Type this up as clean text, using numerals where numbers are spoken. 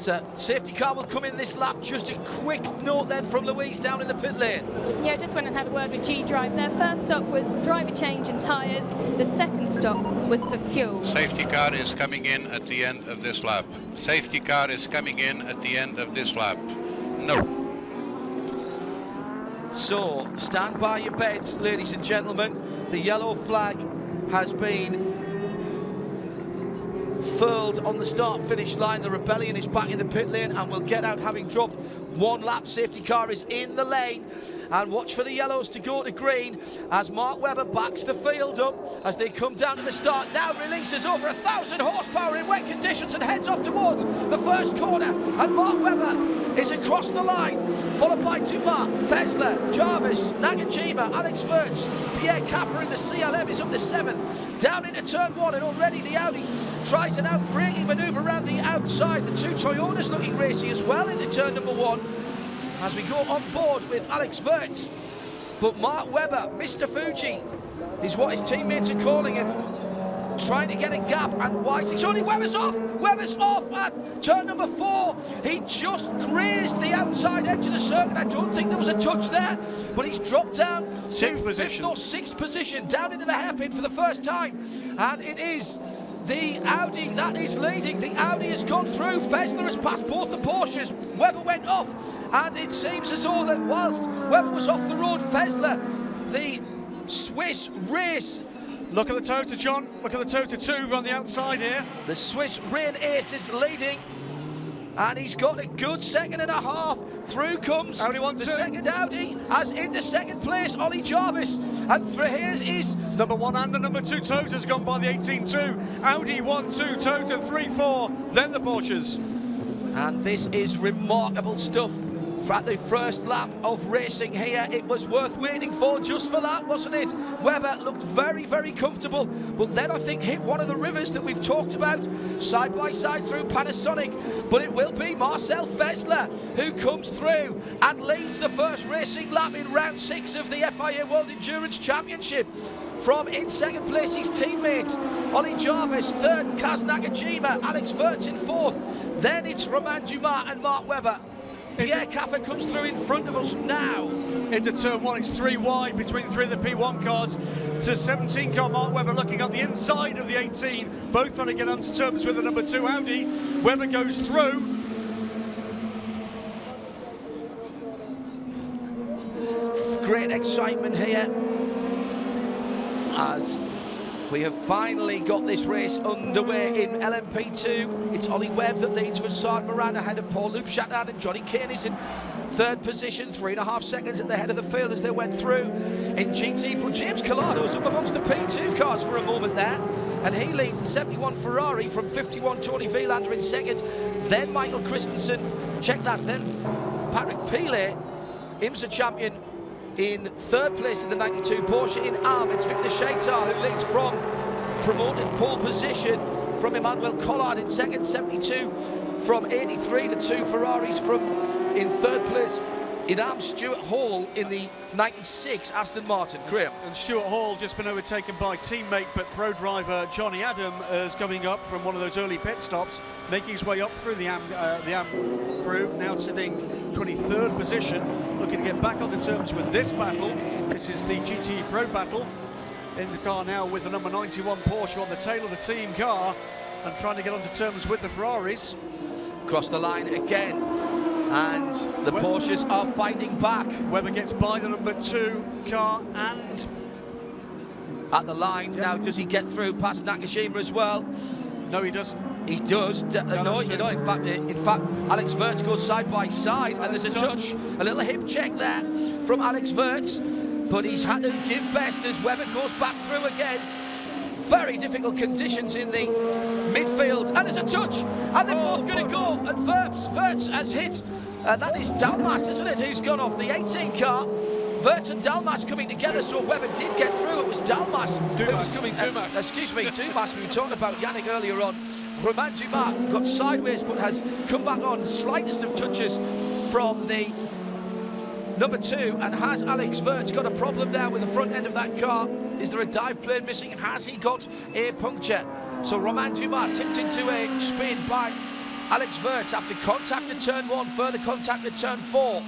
That safety car will come in this lap. Just a quick note then from Louise down in the pit lane. Yeah, just went and had a word with G-Drive. Their first stop was driver change and tyres. The second stop was for fuel. Safety car is coming in at the end of this lap. Safety car is coming in at the end of this lap. No. So, stand by your beds, ladies and gentlemen. The yellow flag has been furled on the start-finish line. The Rebellion is back in the pit lane and will get out having dropped one lap. Safety car is in the lane. And watch for the yellows to go to green as Mark Webber backs the field up as they come down to the start. Now releases over 1,000 horsepower in wet conditions and heads off towards the first corner. And Mark Webber is across the line, followed by Dumas, Fessler, Jarvis, Nakajima, Alex Wirtz. Pierre Caffer in the CLM is up to 7th. Down into turn 1, and already the Audi tries an out-braking manoeuvre around the outside. The two Toyotas looking racy as well into turn number 1. As we go on board with Alex Wirtz. But Mark Webber, Mr. Fuji, is what his teammates are calling him. Trying to get a gap, and Weiss, it's only Webber's off! Webber's off at turn number 4. He just grazed the outside edge of the circuit. I don't think there was a touch there, but he's dropped down to 5th or 6th position, down into the hairpin for the first time. And it is the Audi that is leading. The Audi has gone through. Fessler has passed both the Porsches. Webber went off, and it seems as though that whilst Webber was off the road, Fessler, the Swiss race. Look at the Tota, John. Look at the Tota 2 on the outside here. The Swiss rain ace is leading, and he's got a good 2.5. Through comes Audi 1, the 2. second Audi, as into second place, Ollie Jarvis. And through here is number 1 and the number 2 Tota's gone by the 18-2. Audi 1, 2, Tota 3, 4, then the Porsches. And this is remarkable stuff. At the first lap of racing here, it was worth waiting for just for that, wasn't it? Webber looked very, very comfortable, but then I think hit one of the rivers that we've talked about, side by side through Panasonic. But it will be Marcel Fessler who comes through and leads the first racing lap in round 6 of the FIA World Endurance Championship. From in second place, his teammate Ollie Jarvis, 3rd Kaz Nakajima, Alex Wirtz in 4th. Then it's Romain Dumas and Mark Webber. Pierre Caffer comes through in front of us now. Into turn 1, it's 3 wide between 3 of the P1 cars. To 17 car Mark Webber looking up the inside of the 18, both trying to get onto terms with the number 2 Audi. Webber goes through. Great excitement here as we have finally got this race underway in LMP2. It's Ollie Webb that leads for Saad Moran ahead of Paul Loubchatin, and Johnny Kane is in 3rd position, 3.5 seconds at the head of the field as they went through in GT. But James Collato's up amongst the P2 cars for a moment there, and he leads the 71 Ferrari from 51 Tony Vielander in 2nd, then Michael Christensen, check that, then Patrick Pilet, IMSA champion, in 3rd place in the 92 Porsche. In arm, it's Victor Shaitar who leads from promoted pole position from Emmanuel Collard in 2nd, 72 from 83, the 2 Ferraris from in 3rd place. In arm, Stuart Hall in the 96 Aston Martin. Graham. And Stuart Hall just been overtaken by teammate but pro driver Johnny Adam is coming up from one of those early pit stops, making his way up through the AM crew, now sitting 23rd position, looking to get back on the terms with this battle. This is the GT Pro battle. In the car now with the number 91 Porsche on the tail of the team car and trying to get onto terms with the Ferraris. Across the line again, and the Porsches are fighting back. Webber gets by the number 2 car and at the line. Now, does he get through past Nakajima as well? No, he doesn't. He does. No, in fact, Alex Wirtz goes side by side, and there's a touch, a little hip check there from Alex Wirtz, but he's had to give best as Webber goes back through again. Very difficult conditions in the midfield, and there's a touch, and they're both going to go, and Wirtz has hit, that is Dalmas, isn't it, who's gone off the 18 car. Wirtz and Dalmas coming together, so Webber did get through. It was Dalmas who was coming, excuse me, Dumas, we were talking about Yannick earlier on. Romain Dumas got sideways but has come back on, slightest of touches from the number 2, and has Alex Wirtz got a problem now with the front end of that car? Is there a dive plane missing? Has he got a puncture? So Romain Dumas tipped into a spin by Alex Wirtz after contact at turn 1, further contact at turn 4.